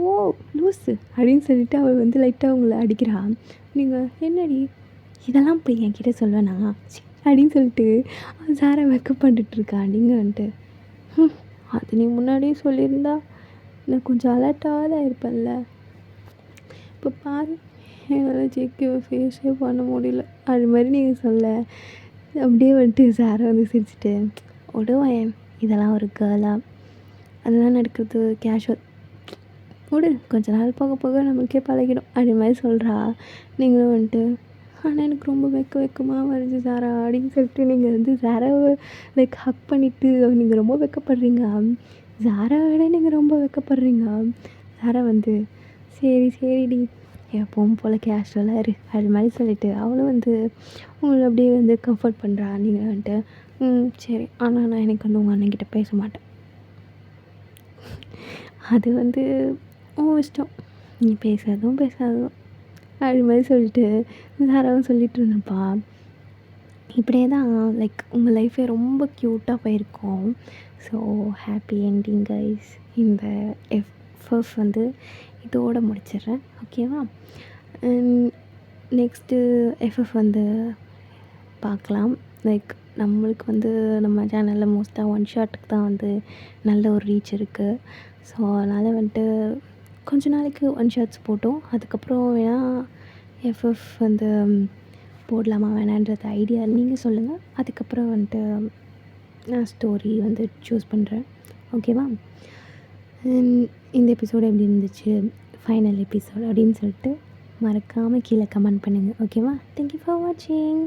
Speaker 1: லூஸு அப்படின்னு சொல்லிட்டு அவள் வந்து லைட்டாக அவங்கள அடிக்கிறான். நீங்கள் என்னடி இதெல்லாம் போய் என்கிட்ட சொல்வேனா அப்படின்னு சொல்லிட்டு அவன் சாரா வெக்கப்பட்டுருக்கா. நீங்கள் வந்துட்டு அது நீ முன்னாடியே சொல்லியிருந்தா நான் கொஞ்சம் அலர்ட்டாக தான் இருப்பேன்ல, இப்போ பாரு என்னால் ஜேகேவை ஃபேஸே பண்ண முடியல அது மாதிரி நீங்கள் சொல்ல, அப்படியே வந்துட்டு சாரை வந்து சிரிச்சிட்டு, விடுவேன் இதெல்லாம் ஒரு கேர்ளாக, அதெல்லாம் நடக்கிறது கேஷுவல், விடு கொஞ்ச நாள் போக போக நம்மளுக்கே பழகிடும் அப்படி மாதிரி சொல்கிறா. நீங்களும் வந்துட்டு ஆனால் எனக்கு ரொம்ப வெக்கமாக வருது சாரா அப்படின்னு சொல்லிட்டு நீங்கள் வந்து சாராவை லைக் ஹக் பண்ணிவிட்டு நீங்கள் ரொம்ப வெக்கப்படுறீங்க. சாராவை விட நீங்கள் ரொம்ப வெக்கப்படுறீங்க. சாரா வந்து சரிடி எப்பவும் போல் கேஷுவலாக இரு அது மாதிரி சொல்லிவிட்டு அவளும் வந்து உங்களை அப்படியே வந்து கம்ஃபர்ட் பண்ணுறா. நீங்கள் வந்துட்டு சரி, ஆனால் நான் எனக்கு வந்து உங்கள் அண்ணன்கிட்ட பேச மாட்டேன், அது வந்து உன் இஷ்டம், நீ பேசாததும் அது மாதிரி சொல்லிட்டு சாராவும் சொல்லிட்டு இருந்தப்பா. இப்படியே தான் லைக் உங்கள் லைஃபே ரொம்ப க்யூட்டாக போயிருக்கோம். So happy ending guys. இந்த எஃப்எஃப் வந்து இதோடு முடிச்சிடுறேன், ஓகேவா? நெக்ஸ்ட்டு எஃப்எஃப் வந்து பார்க்கலாம். லைக் நம்மளுக்கு வந்து நம்ம சேனலில் மோஸ்ட்டாக ஒன் ஷாட்டுக்கு தான் வந்து நல்ல ஒரு ரீச் இருக்குது. ஸோ அதனால் வந்துட்டு கொஞ்ச நாளைக்கு ஒன் ஷாட்ஸ் போட்டோம், அதுக்கப்புறம் வேணால் எஃப்எஃப் வந்து போடலாமா வேணான்றது ஐடியா நீங்கள் சொல்லுங்கள். அதுக்கப்புறம் வந்துட்டு நான் ஸ்டோரி வந்து சூஸ் பண்ணுறேன், ஓகேவா? இந்த எபிசோடு எப்படி இருந்துச்சு, ஃபைனல் எபிசோட் அப்படின்னு சொல்லிட்டு மறக்காமல் கீழே கமெண்ட் பண்ணுங்கள், ஓகேவா? தேங்க்யூ ஃபார் வாட்சிங்.